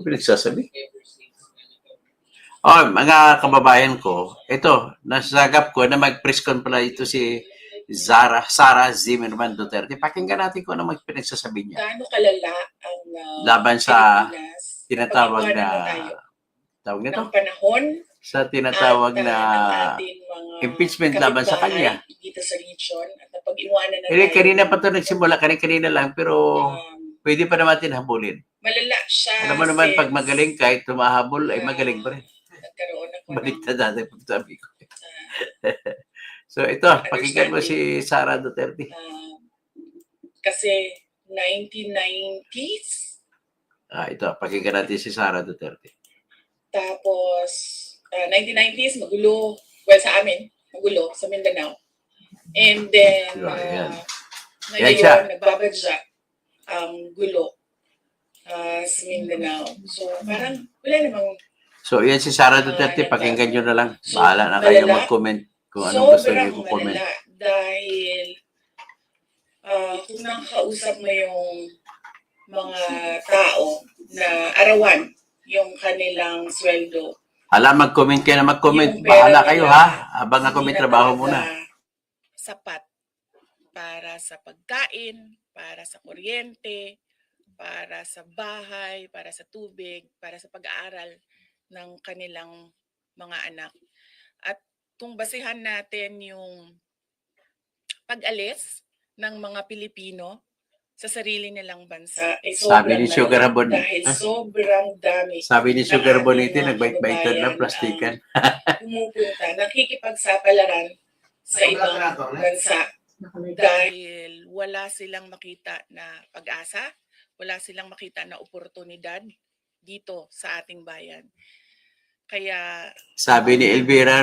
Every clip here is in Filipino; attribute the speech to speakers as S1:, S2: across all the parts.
S1: Pinagsasabi. Oh, mga kababayan ko, ito, nasagap ko na mag-press con pala ito si Sara Zimmerman Duterte. Pakinggan natin kung ano pinagsasabi niya.
S2: Gaano kalala ang
S1: laban sa
S2: Pilipinas
S1: tinatawag na
S2: tawag nito? Ng panahon
S1: sa tinatawag
S2: at,
S1: na impeachment laban sa kanya.
S2: Dito sa region at napag-iwanan na
S1: tayo. Kanina pa ito nagsimula, kanina lang, pero pwede pa naman natin habulin.
S2: Malala siya.
S1: Alam mo naman, pag magaling kahit tumahabol, ay magaling pa rin.
S2: Nagkaroon ng
S1: baliktad natin pagsabi ko. So ito, pakinggan mo si Sara Duterte.
S2: Kasi 1990s.
S1: Ito, pakinggan natin si Sara Duterte.
S2: Tapos 1990s, magulo. Well, sa amin, magulo sa Mindanao. And then ngayon, nagbabadya ang gulo sa Mindanao. So parang wala namang.
S1: So, yan si Sara Duterte, pakinggan nyo na lang. Bahala na kayo mag-comment kung anong gusto nyo i-comment.
S2: Dahil kung nakakausap mo yung mga tao na arawan yung kanilang sweldo.
S1: Hala, mag-comment kayo na mag-comment. Bahala kayo ha. Habang ako may trabaho muna.
S2: Sapat para sa pagkain, para sa kuryente, para sa bahay, para sa tubig, para sa pag-aaral ng kanilang mga anak. At kung basihan natin yung pag-alis ng mga Pilipino sa sarili nilang bansa,
S1: sabi ni Sugar Bon,
S2: dahil sobrang dami.
S1: Sabi ni Sugar Bonito, nagbait-baitan ng plastikan.
S2: Pumupunta, nakikipagsapalaran sa ibang bansa dahil wala silang makita na pag-asa, wala silang makita na oportunidad dito sa ating bayan. Kaya
S1: sabi ni Elvira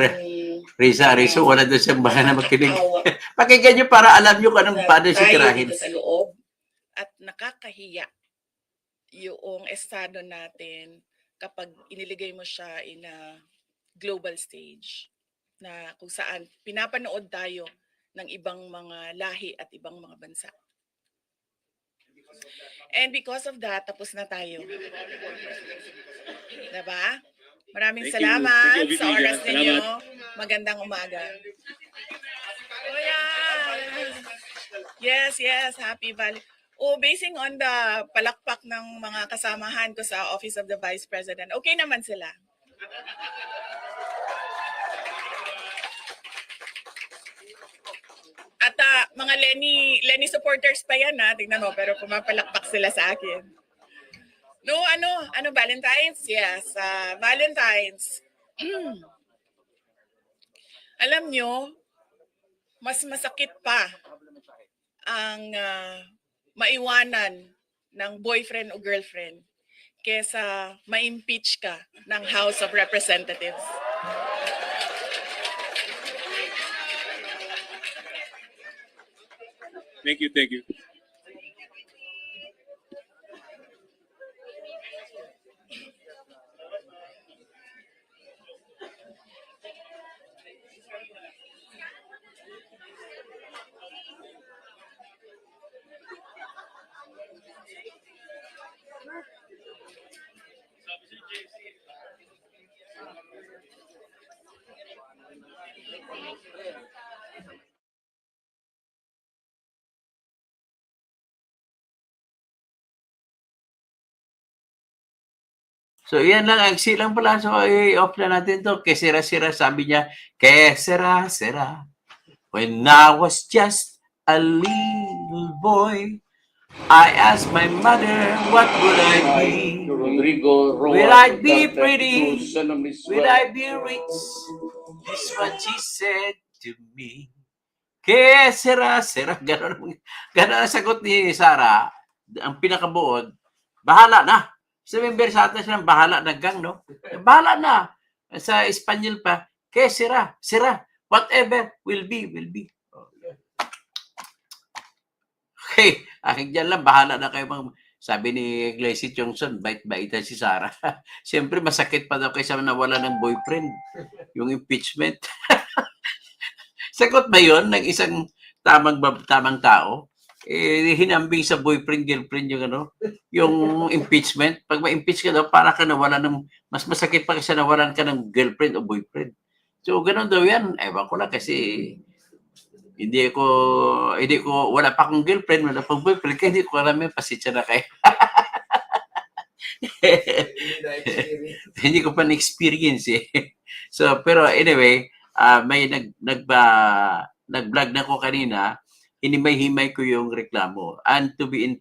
S1: Rizzo, wala doon siyang baka na makinig. Pakinggan nyo para alam nyo kung anong paano siya tirahin.
S2: Sa loob at nakakahiya yung estado natin kapag iniligay mo siya in a global stage na kung saan pinapanood tayo ng ibang mga lahi at ibang mga bansa. And because of that, tapos na tayo. Diba? Maraming salamat sa oras ninyo. Magandang umaga. Oh yeah. Yes. Happy Valley. Basing on the palakpak ng mga kasamahan ko sa Office of the Vice President, okay naman sila. At mga Lenny supporters pa yan ha. Tingnan mo, pero pumapalakpak sila sa akin. No, ano Valentine's? Yes, Valentine's. Alam nyo, mas masakit pa ang maiwanan ng boyfriend o girlfriend kesa ma-impeach ka ng House of Representatives.
S3: Thank you.
S1: So, yan lang. Ang silang pala. So, i-off na natin to. Que sera, sabi niya. Que sera. When I was just a little boy, I asked my mother, what would I be? Will I be pretty? Will I be rich? This is what she said to me. Que sera. Ganon ang sagot ni Sara. Ang pinakabuod, bahala na. Sa member sa atin siya, bahala na gang, no? Bahala na. Sa Espanyol pa, que sera. Whatever will be. Okay, aking dyan lang, bahala na kayo. Sabi ni Gleisi Johnson, bait-baitan si Sara. Siyempre, masakit pa daw kaysa nawala ng boyfriend. Yung impeachment. Sagot ba yun ng isang tamang tao? hinambing sa boyfriend, girlfriend yung yung impeachment. Pag ma-impeach ka daw, para ka nawalan ng, mas masakit pa kasi nawalan ka ng girlfriend o boyfriend. So, ganun daw yan. Ewan ko lang kasi wala pa akong girlfriend, wala pang boyfriend, kaya hindi ko alam yung pasensya na kayo. Hindi ko pa na-experience eh. So, pero anyway, may nag-vlog na ko kanina, hinimay-himay ko yung reklamo. And to be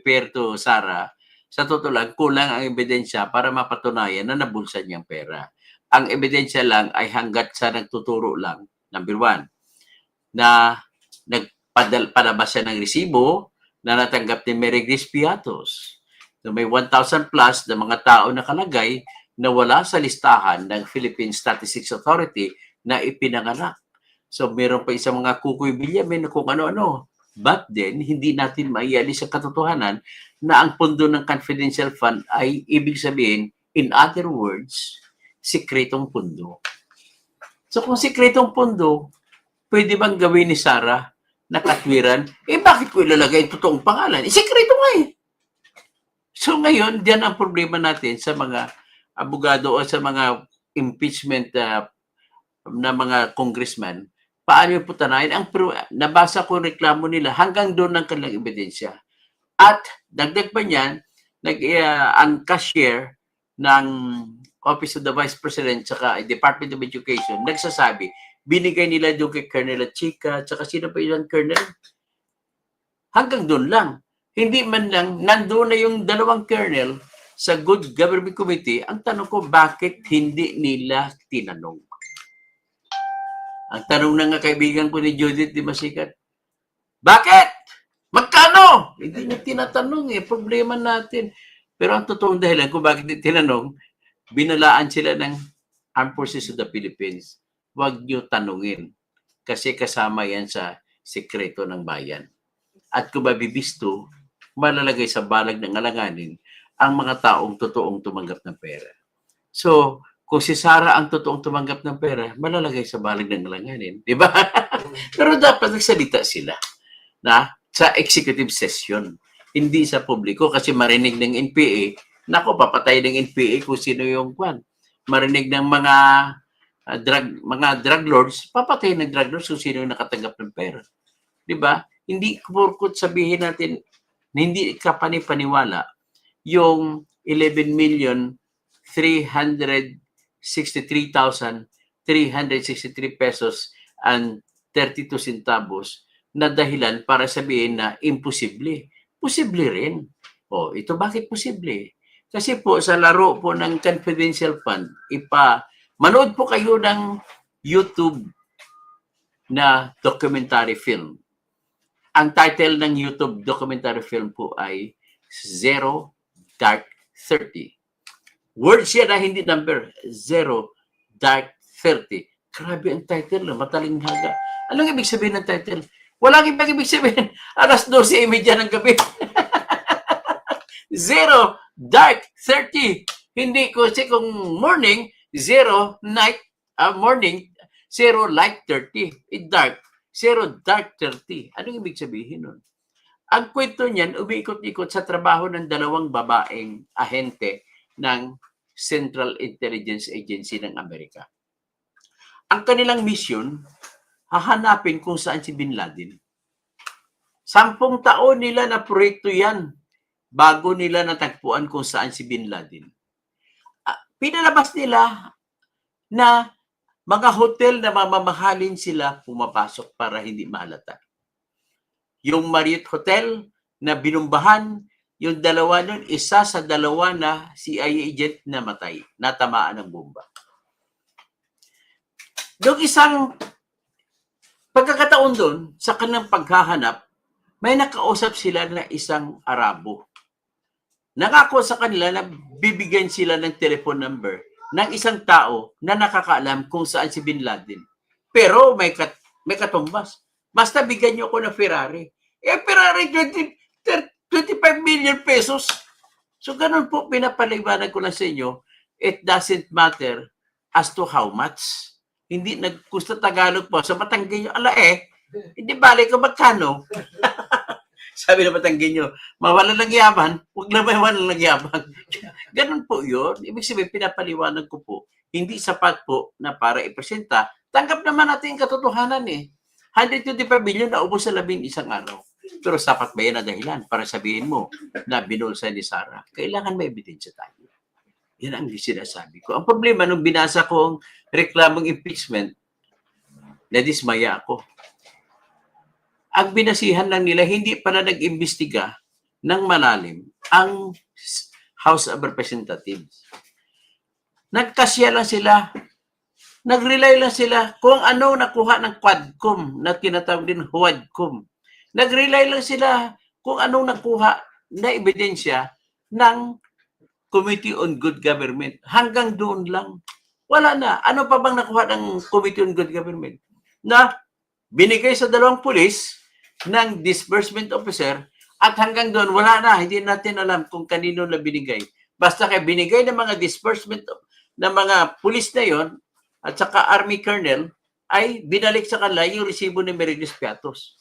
S1: fair to Sarah, sa totoo lang, kulang ang ebidensya para mapatunayan na nabulsan niyang pera. Ang ebidensya lang ay hanggat sa nagtuturo lang. Number one, na nagpadalabas siya ng resibo na natanggap ni Mary Grace Piatos. So may 1,000 plus na mga tao nakalagay na wala sa listahan ng Philippine Statistics Authority na ipinanganak. So meron pa isang mga Kukoy Villamin na kung ano-ano. But then, hindi natin maialis ang katotohanan na ang pondo ng confidential fund ay ibig sabihin, in other words, sikretong pondo. So kung sikretong pondo, pwede bang gawin ni Sarah na katwiran? Bakit ko ilalagay yung totoong pangalan? Sikreto nga eh. So ngayon, diyan ang problema natin sa mga abogado o sa mga impeachment na mga congressman. Paano yung putanayin? Nabasa ko reklamo nila hanggang doon ng kanilang ebidensya. At dagdag pa niyan, ang cashier ng Office of the Vice President saka Department of Education nagsasabi, binigay nila doon kay Colonel Chica saka sino pa ilang Colonel? Hanggang doon lang. Hindi man lang, nandoon na yung dalawang Colonel sa Good Government Committee. Ang tanong ko, bakit hindi nila tinanong? Ang tanong na nga kaibigan ko ni Judith Di Masikat, bakit? Magkano? Hindi niya tinatanong eh. Problema natin. Pero ang totoong dahilan kung bakit hindi tinanong, binalaan sila ng Armed Forces of the Philippines. Huwag niyo tanungin. Kasi kasama yan sa sekreto ng bayan. At kung mabibisto, malalagay sa balag ng alanganin ang mga taong totoong tumanggap ng pera. So, kung si Sarah ang totoong tumanggap ng pera, malalagay sa balag ng alanganin. Di ba? Pero dapat nagsalita sila na sa executive session, hindi sa publiko kasi marinig ng NPA, nako papatay ng NPA kung sino yung kwan. Marinig ng mga drug lords, papatay ng drug lords kung sino yung nakatanggap ng pera. Di ba? Hindi kurkot sabihin natin, hindi ka panipaniwala yung 11,363,363 pesos and 32 centavos na dahilan para sabihin na imposible. Posible rin. O, ito bakit posible? Kasi po sa laro po ng confidential fund, manood po kayo ng YouTube na documentary film. Ang title ng YouTube documentary film po ay Zero Dark 30. Words yan na hindi number. Zero Dark 30. Grabe ang title. Matalinghaga. Anong ibig sabihin ng title? Walang ibig sabihin. Alas 12:30 ng gabi. Zero Dark 30. Hindi kasi kung morning, zero night, morning, zero light 30. Dark. Zero Dark 30. Anong ibig sabihin nun? Ang kwento niyan, umiikot-ikot sa trabaho ng dalawang babaeng ahente ng Central Intelligence Agency ng Amerika. Ang kanilang mission, hahanapin kung saan si Bin Laden. 10 taon nila na proyekto yan bago nila natagpuan kung saan si Bin Laden. Pinalabas nila na mga hotel na mamamahalin sila pumapasok para hindi mahalata. Yung Marriott Hotel na binumbahan, yung dalawa nun, isa sa dalawa na CIA agent na matay, natamaan ng bomba. Yung isang pagkakataon doon, sa kanilang paghahanap, may nakausap sila na isang Arabo. Nangako sa kanila na bibigyan sila ng telephone number ng isang tao na nakakaalam kung saan si Bin Laden. Pero may katumbas. Basta bigyan niyo ako ng Ferrari. Ferrari, 25 million pesos. So, ganun po, pinapaliwanag ko lang sa inyo, it doesn't matter as to how much. Hindi, gusto Tagalog po, so matanggi nyo, hindi balik ko magkano. Sabi na Batanggenyo, mawalan ng yaman, huwag na may walang ng yaman. Ganun po yun. Ibig sabihin, pinapaliwanag ko po, hindi sapat po na para ipresenta. Tanggap naman natin yung katotohanan eh. 125 billion na ubos sa 11 araw. Pero sapat ba yan na dahilan para sabihin mo na binulsa ni Sara? Kailangan may ebidensya tayo. Yan ang sinasabi ko. Ang problema, nung binasa ko ang reklamong impeachment, nadismaya ako. Ang binasihan lang nila, hindi pala nag-imbestiga ng malalim ang House of Representatives. Nagkasya lang sila. Nag-rely lang sila kung ano nakuha ng Quadcom na tinatawag din Huadcom. Nag-rely lang sila kung anong nakuha na ebidensya ng Committee on Good Government. Hanggang doon lang. Wala na. Ano pa bang nakuha ng Committee on Good Government? Na binigay sa dalawang pulis ng disbursement officer at hanggang doon wala na. Hindi natin alam kung kanino na binigay. Basta kaya binigay ng mga disbursement ng mga pulis na yon at saka Army Colonel ay binalik sa kanila yung resibo ni Merilis Piatos.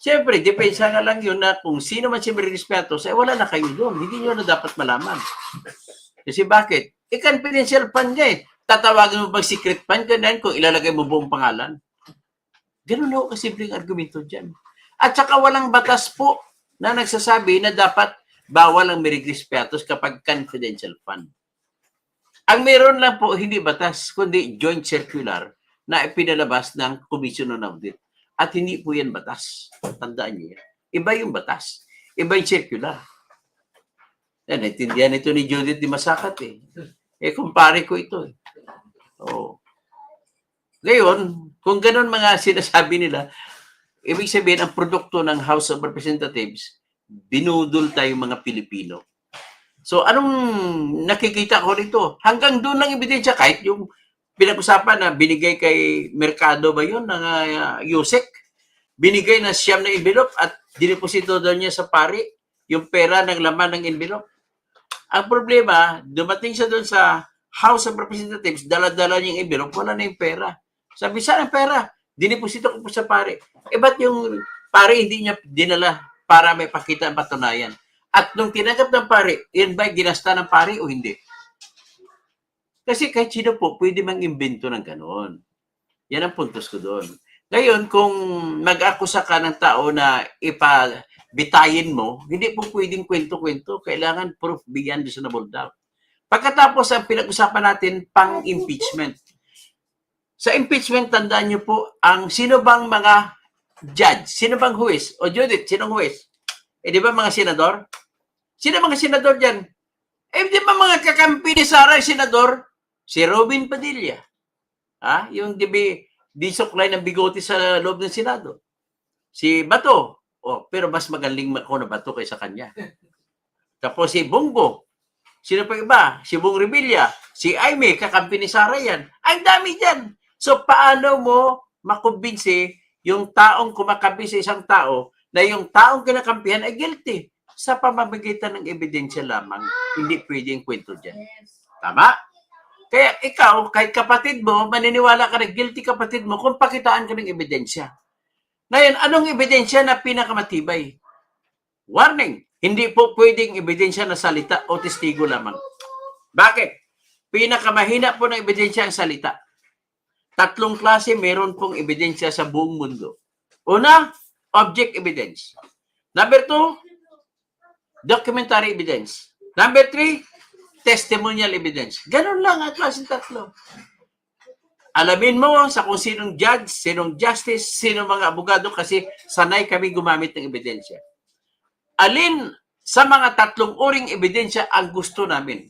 S1: Siyempre, depensa nga lang yun na kung sino man si Merilis Piatos, ay wala na kayo doon. Hindi nyo na dapat malaman. Kasi bakit? Confidential fund nga eh. Tatawagin mo bang secret fund ka na kung ilalagay mo buong pangalan? Ganun ako kasimpleng argumento dyan. At saka walang batas po na nagsasabi na dapat bawal ang Merilis Piatos kapag confidential fund. Ang meron lang po, hindi batas, kundi joint circular na ipinalabas ng Commission on Audit. At hindi po yan batas. Tandaan niyo yan. Iba yung batas. Iba yung circular. Yan, naintindihan ito ni Judith Di Masakat eh. Kumpare ko ito eh. Oo. Ngayon, kung ganun mga sinasabi nila, ibig sabihin ang produkto ng House of Representatives, binudol tayo mga Pilipino. So, anong nakikita ko rito? Hanggang doon lang ebidensya, kahit yung pinag-usapan na binigay kay Mercado ba yun, ng Yusek, binigay na siyam na envelope at dineposito daw niya sa pari yung pera ng laman ng envelope. Ang problema, dumating siya doon sa House of Representatives, dala-dala niya yung envelope, wala na yung pera. Sabi, saan ang pera? Dineposito ko po sa pari. Ba't yung pari hindi niya dinala para may pakita ang patunayan? At nung tinanggap ng pari, yan ba ginasta ng pari o hindi? Kasi kahit sino po, pwede mang-imbento ng gano'n. Yan ang puntos ko doon. Ngayon, kung mag-akusa ka ng tao na ipabitayin mo, hindi po pwedeng kwento-kwento. Kailangan proof beyond reasonable doubt. Pagkatapos, ang pinag-usapan natin, pang-impeachment. Sa impeachment, tandaan niyo po, ang sino bang mga judge? Sino bang huwis? O Judith, sinong huwis? Di ba mga senador? Sino mga senador dyan? Di ba mga kakampi ni Sara, senador? Si Robin Padilla. Yung disuklay ng bigote sa loob ng Senado. Si Bato. Pero mas magaling ako na Bato kaysa kanya. Tapos si Bongo. Sino pa iba? Si Bong Revilla. Si Aimee, kakampi ni Sara yan. Ang dami dyan. So, paano mo makumbinsi yung taong kumakampi sa isang tao na yung taong kinakampihan ay guilty sa pamamagitan ng ebidensya lamang? Hindi pwedeng kwento dyan. Tama? Kaya ikaw, kahit kapatid mo, maniniwala ka na guilty kapatid mo kung pakitaan ka ng ebidensya. Ngayon, anong ebidensya na pinakamatibay? Warning, hindi po pwedeng ebidensya na salita o testigo lamang. Bakit? Pinakamahina po ng ebidensya ang salita. 3 klase meron pong ebidensya sa buong mundo. Una, object evidence. Number 2, documentary evidence. Number 3, testimonial evidence. Ganun lang ang klaseng 3. Alamin mo sa kung sinong judge, sinong justice, sinong mga abogado kasi sanay kami gumamit ng ebidensya. Alin sa mga 3 uring ebidensya ang gusto namin?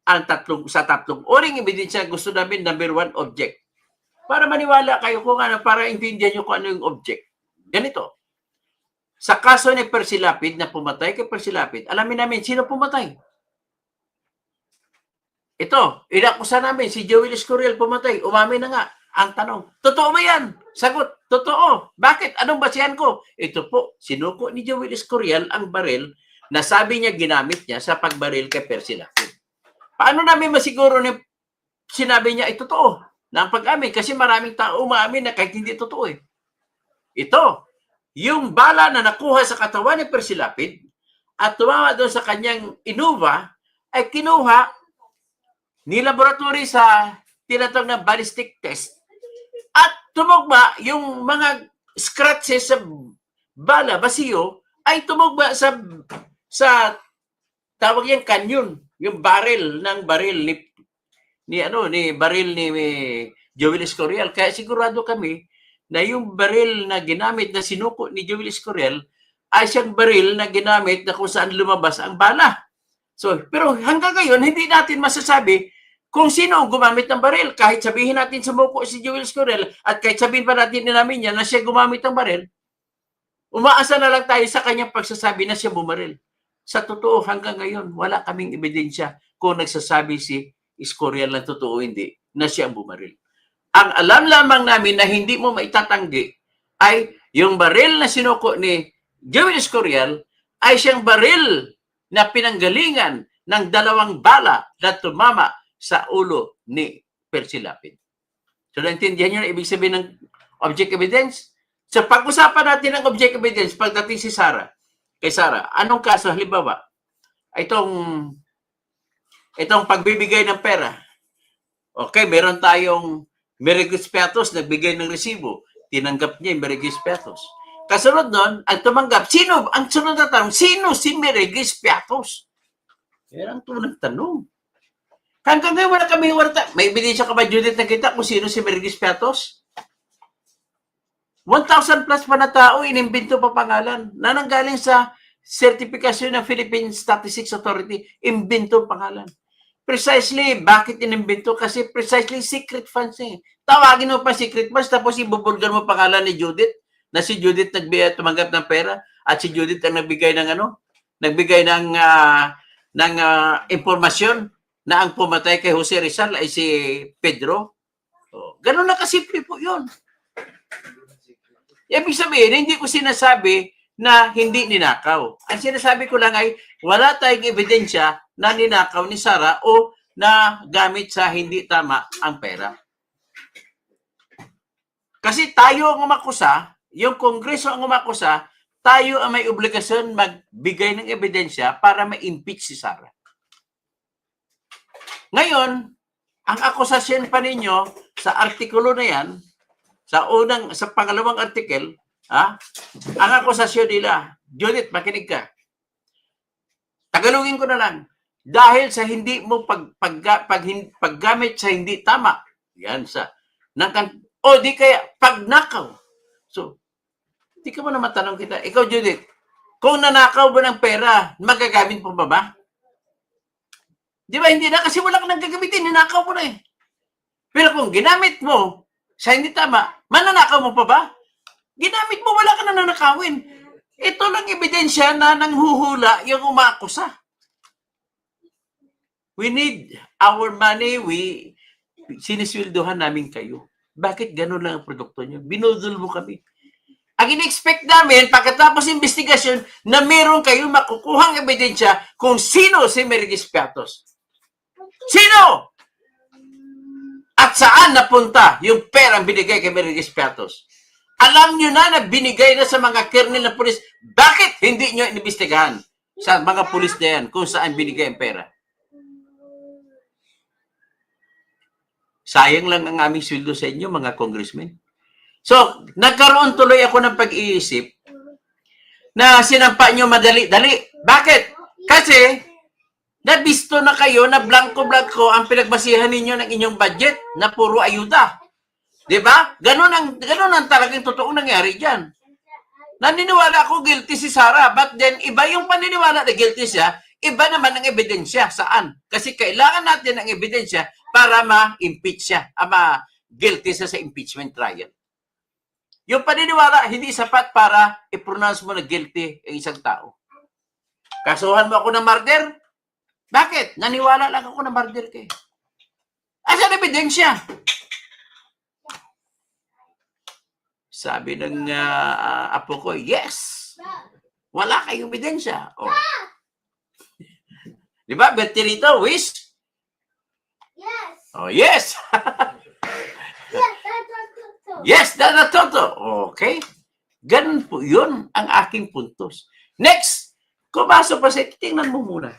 S1: Sa 3 uring ebidensya ang gusto namin, number 1, object. Para maniwala kayo kung ano, para intindihan nyo kung ano yung object. Ganito. Sa kaso ni Percy Lapid na pumatay kay Percy Lapid, alamin namin sino pumatay. Ito, inakusa namin, si Joel Escorial pumatay. Umamin na nga. Ang tanong, totoo ba yan? Sagot, totoo. Bakit? Anong basihan ko? Ito po, sinuko ni Joel Escorial ang baril na sabi niya ginamit niya sa pagbaril kay Percy Lapid. Paano namin masiguro na sinabi niya, totoo na ang pag-amin? Kasi maraming tao umaamin na kahit hindi totoo eh. Ito, yung bala na nakuha sa katawan ni Persilapid at tumama doon sa kanyang Innova ay kinuha ni laboratory sa tinatawag na ballistic test at tumugma yung mga scratches sa bala, basiyo, ay tumugma sa tawag yan canyon, yung barrel ni baril ni Joel Escorial. Kaya sigurado kami na yung baril na ginamit na sinuko ni Joel Escorial ay siyang baril na ginamit na kung saan lumabas ang bala. So, pero hanggang ngayon, hindi natin masasabi kung sino ang gumamit ng baril. Kahit sabihin natin sumuko si Joel Escorial at kahit sabihin pa natin namin yan na siya gumamit ng baril, umaasa na lang tayo sa kanyang pagsasabi na siya bumaril. Sa totoo, hanggang ngayon, wala kaming ebidensya kung nagsasabi si Escorial na totoo hindi na siya ang bumaril. Ang alam lamang namin na hindi mo maitatanggi ay yung baril na sinuko ni Joel Escorial ay siyang baril na pinanggalingan ng 2 bala na tumama sa ulo ni Persilapid. So, naintindihan niyo na ibig sabihin ng object evidence? So, pag-usapan natin ang object evidence pagdating kay Sarah, anong kaso? Halimbawa, itong pagbibigay ng pera. Okay, meron tayong Merigis Piatos, nagbigay ng resibo. Tinanggap niya yung Merigis Piatos. Kasunod nun, ang tumanggap, ang sunod na tanong, sino si Merigis Piatos? Yan ang tunang tanong. Hanggang ngayon, wala kami warta. May ebidensya ka ba, Judith, na kita kung sino si Merigis Piatos? 1,000 plus pa na tao, inimbento pa pangalan. Na nanggaling sa sertifikasyon ng Philippine Statistics Authority, imbento pangalan. Precisely, bakit inimbento? Kasi precisely secret funds eh. Tawagin mo pa secret funds, tapos ibubulgar mo pangalan ni Judith, na si Judith tumanggap ng pera, at si Judith ang nagbigay ng impormasyon na ang pumatay kay Jose Rizal ay si Pedro. Oh, ganun na kasimple po yun. Ibig sabihin, hindi ko sinasabi na hindi ninakaw. Ang sinasabi ko lang ay wala tayong ebidensya na ninakaw ni Sarah o na gamit sa hindi tama ang pera. Kasi tayo ang umakusa, yung Kongreso ang umakusa, tayo ang may obligasyon magbigay ng ebidensya para ma-impeach si Sarah. Ngayon, ang akusasyon pa ninyo sa artikulo na yan, sa pangalawang artikel, ang akusasyon nila, Judith, makinig ka. Tagalogin ko na lang. Dahil sa hindi mo paggamit sa hindi tama, yan di kaya pagnakaw. So, di ka mo na matanong kita. Ikaw, Judith, kung nanakaw mo ng pera, magagamit mo ba? Di ba, hindi na kasi wala ka nang gagamitin, ninakaw mo na eh. Pero kung ginamit mo sa hindi tama, mananakaw mo pa ba? Ginamit mo, wala ka na nanakawin. Ito lang ebidensya na nanghuhula yung umakusa. We need our money. Sinisweldohan namin kayo. Bakit ganun lang ang produkto nyo? Binudol mo kami. Ang in-expect namin, pagkatapos investigasyon, na meron kayong makukuhang ebidensya kung sino si Merigis Piatos. Sino? At saan napunta yung perang binigay kay Merigis Piatos? Alam nyo na binigay na sa mga kernel na pulis. Bakit hindi nyo inimbestigahan sa mga pulis na yan kung saan binigay ang pera? Sayang lang ang aming sweldo sa inyo, mga congressmen. So, nagkaroon tuloy ako ng pag-iisip na sinampa nyo madali-dali. Bakit? Kasi, nabisto na kayo na blanco-blanco ang pinagbasihan ninyo ng inyong budget na puro ayuda. Diba? Ganun ang talagang totoong nangyari dyan. Naniniwala ako guilty si Sarah, but then iba yung paniniwala na guilty siya, iba naman ang ebidensya. Saan? Kasi kailangan natin ng ebidensya para ma-impeach siya, ma-guilty siya sa impeachment trial. Yung paniniwala, hindi sapat para i-pronounce mo na guilty ang isang tao. Kasuhan mo ako ng murder? Bakit? Naniwala lang ako na murder kayo. Asan ebidensya? Sabi ng apo ko, yes. Wala kayong ebidensya. Oh. Di ba? Bertilito, wish?
S3: Yes.
S1: Oh, yes.
S3: Yes, that's a toto.
S1: Yes, that's a toto. Okay. Ganun po yun ang aking puntos. Next, kumasok pa siya, tingnan mo muna.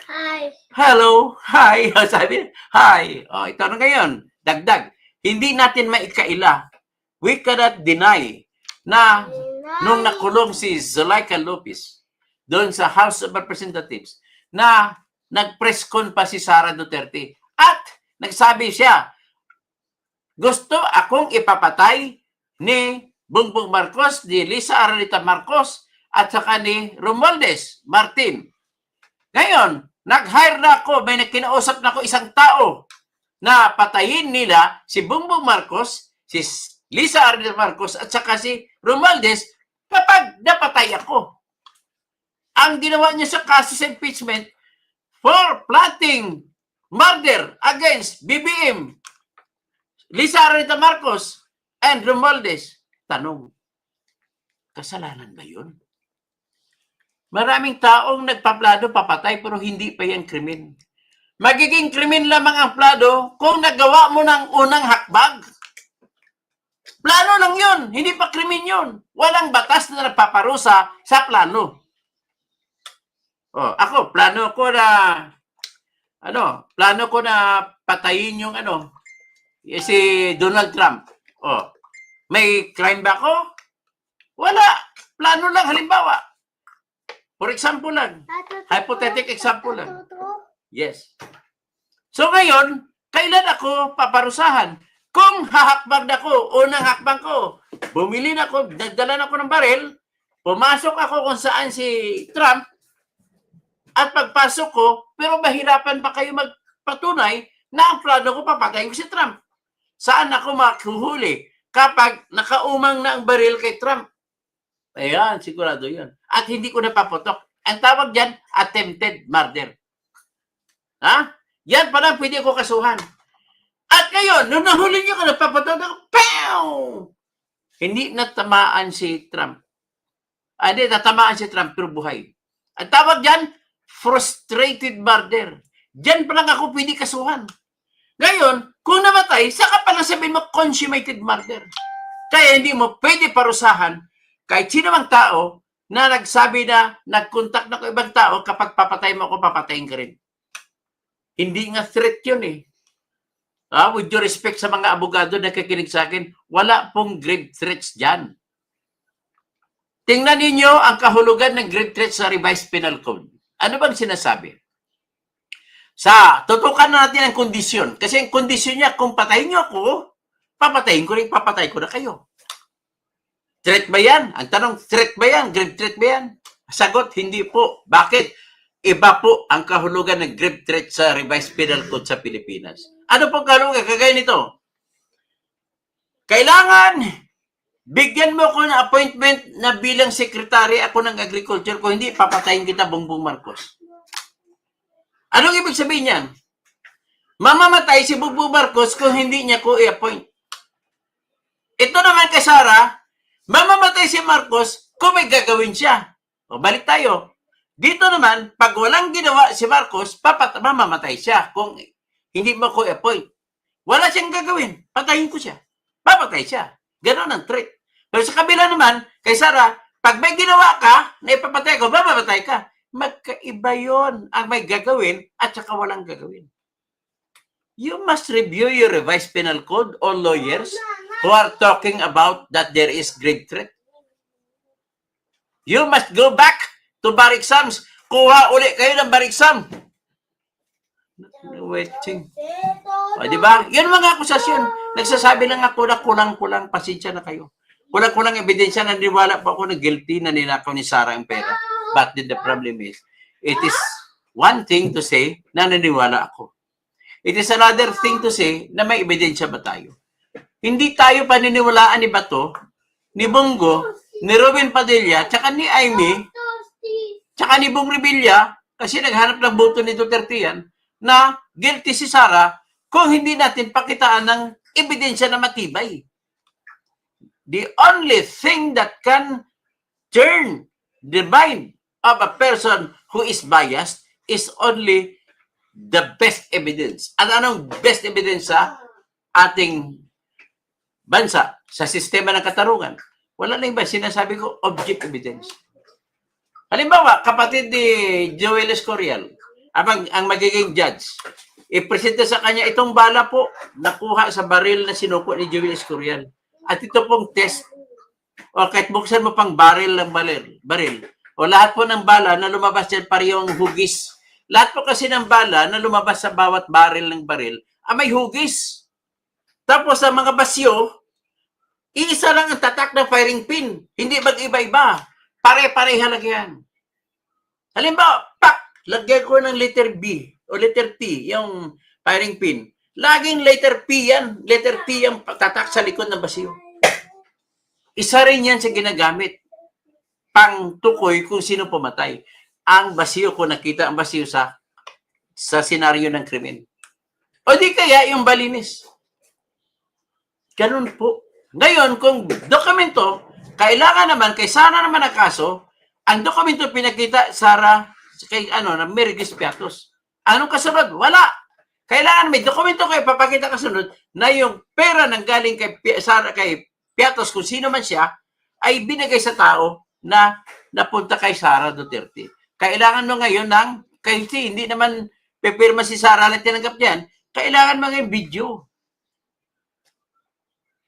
S3: Hi.
S1: Hello, hi. Sabi, hi. O, ito na ngayon, dagdag. Hindi natin maikaila. We cannot deny na nung nakulong si Zuleika Lopez doon sa House of Representatives na nag-press con pa si Sara Duterte at nagsabi siya, gusto akong ipapatay ni Bongbong Marcos, ni Lisa Araneta Marcos at saka ni Romualdez Martin. Ngayon, nag-hire na ako, may nakinausap na ako isang tao na patayin nila si Bongbong Marcos, si Lisa Araneta Marcos at saka si Romualdez kapag napatay ako. Ang ginawa niya sa kaso sa impeachment for plotting murder against BBM, Lisa Araneta Marcos, and Romualdez. Tanong, kasalanan ba yun? Maraming taong nagpaplado papatay pero hindi pa yan krimen. Magiging krimen lamang ang plado kung nagawa mo ng unang hakbag. Plano lang yun, hindi pa krimen yun. Walang batas na nagpaparusa sa plano. Oh, ako, plano ko na patayin yung si Donald Trump. Oh, may crime ba ako? Wala. Plano lang, halimbawa. For example lang. Hypothetical example lang. Yes. So ngayon, kailan ako paparusahan? Kung hahakbang ako, unang hakbang ko, bumili na ako, nagdala na ako ng baril, pumasok ako kung saan si Trump, at pagpasok ko, pero mahirapan pa kayo magpatunay na ang plano ko papatayin ko si Trump. Saan ako makuhuli kapag nakaumang na ang baril kay Trump? Ayan, sigurado yun. At hindi ko napaputok. Ang tawag dyan, attempted murder. Ha? Yan pala pwede ko kasuhan. At ngayon, nung nahuli niyo ko, napaputok ako, pow! Hindi natamaan si Trump. Hindi, natamaan si Trump, pero buhay. Ang tawag dyan, frustrated murder. Diyan pa lang ako pwede kasuhan. Ngayon, kung namatay, saka pa lang sabihin mo consummated murder. Kaya hindi mo pwede parusahan kahit sino mang tao na nagsabi na nag-contact na ko ibang tao kapag papatay mo ako, papatayin ka rin. Hindi nga threat yun eh. With due respect sa mga abogado na kikinig sa akin, wala pong grave threats dyan. Tingnan ninyo ang kahulugan ng grave threats sa Revised Penal Code. Ano bang sinasabi? Tutukan na natin ang kondisyon. Kasi ang kondisyon niya, kung patayin niyo ako, papatayin ko rin, papatay ko na kayo. Threat ba yan? Ang tanong, threat ba yan? Grave threat ba yan? Sagot, hindi po. Bakit? Iba po ang kahulugan ng grave threat sa Revised Penal Code sa Pilipinas. Ano po kahulugan? Kagaya nito. Kailangan bigyan mo ko ng appointment na bilang sekretary ako ng agriculture. Kung hindi, papatayin kita, Bongbong Marcos. Anong ibig sabihin yan? Mamamatay si Bongbong Marcos kung hindi niya ko i-appoint. Ito naman kay Sara, mamamatay si Marcos kung may gagawin siya. O, balik tayo. Dito naman, pag walang ginawa si Marcos, mamamatay siya kung hindi mo ko i-appoint. Wala siyang gagawin. Patayin ko siya. Papatay siya. Ganon ang threat. Pero sa kabila naman, kay Sara, pag may ginawa ka, na ipapatay ko, mamamatay ka. Magkaiba yun ang may gagawin at saka walang gagawin. You must review your Revised Penal Code, all lawyers who are talking about that there is grave threat. You must go back to bar exams. Kuha uli kayo ng bar exam. Waiting. O, di ba? Yun mga akusasyon. Nagsasabi lang ako na kulang-kulang, pasensya na kayo. Kulang-kulang ebidensya, naniwala pa ako na guilty na ninakaw ni Sara ang pera. But the problem is, it is one thing to say na naniwala ako. It is another thing to say na may ebidensya ba tayo. Hindi tayo paniniwalaan ni Bato, ni Bongo, ni Robin Padilla, tsaka ni Amy, tsaka ni Bong Revilla, kasi naghanap ng boto ni Duterte yan, na guilty si Sara kung hindi natin pakitaan ng ebidensya na matibay. The only thing that can turn the mind of a person who is biased is only the best evidence. At anong best evidence sa ating bansa, sa sistema ng katarungan? Wala na iba. Sinasabi ko, object evidence. Halimbawa, kapatid ni Joel Escorial, ang magiging judge, ipresenta sa kanya itong bala po, nakuha sa baril na sinuko ni Joel Escorial. At ito pong test, o kahit buksan mo pang baril ng baril, o lahat po ng bala na lumabas dyan parehong hugis. Lahat po kasi ng bala na lumabas sa bawat baril ng baril, may hugis. Tapos sa mga basyo, iisa lang ang tatak ng firing pin. Hindi mag-iba-iba. Pare-pareha lang yan. Halimbawa, pak! Lagyan ko ng letter B o letter T, yung firing pin. Laging letter P yan. Letter T yung tatak sa likod ng basyo. Isa rin yan sa ginagamit pang tukoy kung sino pumatay. Ang basyo, kung nakita ang basyo sa senaryo ng krimen. O di kaya yung balinis. Ganun po. Ngayon, kung dokumento, kailangan naman, kay Sara naman ang kaso, ang dokumento pinakita, Sara, kay na Mergis Piatos. Anong kasunod? Wala. Kailangan may dokumento kayo, papakita kasunod, na yung pera nang galing kay Sara, kay Piatos, kung sino man siya, ay binigay sa tao na napunta kay Sara Duterte. Kailangan mo ngayon kasi hindi naman pipirma si Sara na tinanggap niyan, kailangan mga video.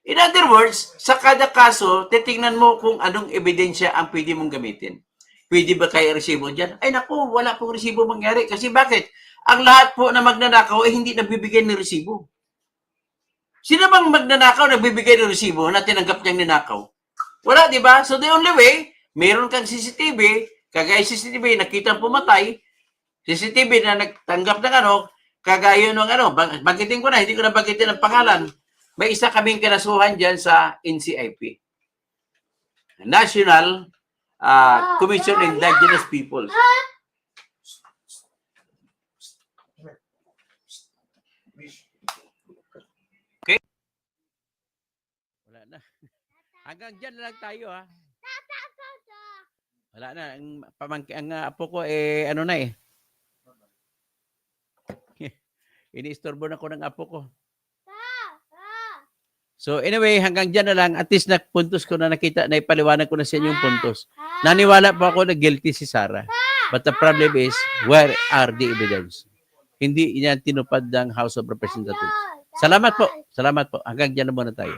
S1: In other words, sa kada kaso, titingnan mo kung anong ebidensya ang pwede mong gamitin. Pwede ba kayo resibo dyan? Ay naku, wala pong resibo mangyari. Kasi bakit? Ang lahat po na magnanakaw ay hindi nagbibigay ng resibo. Sino bang magnanakaw nagbibigay ng resibo na tinanggap niyang ninakaw? Wala, di ba? So the only way, meron kang CCTV, kagaya CCTV, nakita pumatay, CCTV na nagtanggap ng kagaya ng banggitin ko na, hindi ko na banggitin ang pangalan. May isa kaming kinasuhan dyan sa NCIP. National Commission on Indigenous Peoples. Okay? Wala na. Hanggang dyan lang tayo, ha? Wala na. Ang apo ko, Ini-istorbo na ko ng apo ko. So anyway, hanggang dyan na lang. At least puntos ko na nakita, na ipaliwanag ko na sa inyo yung puntos. Naniwala po ako na guilty si Sara. But the problem is, where are the evidence? Hindi yan tinupad ng House of Representatives. Salamat po. Salamat po. Hanggang dyan na muna tayo.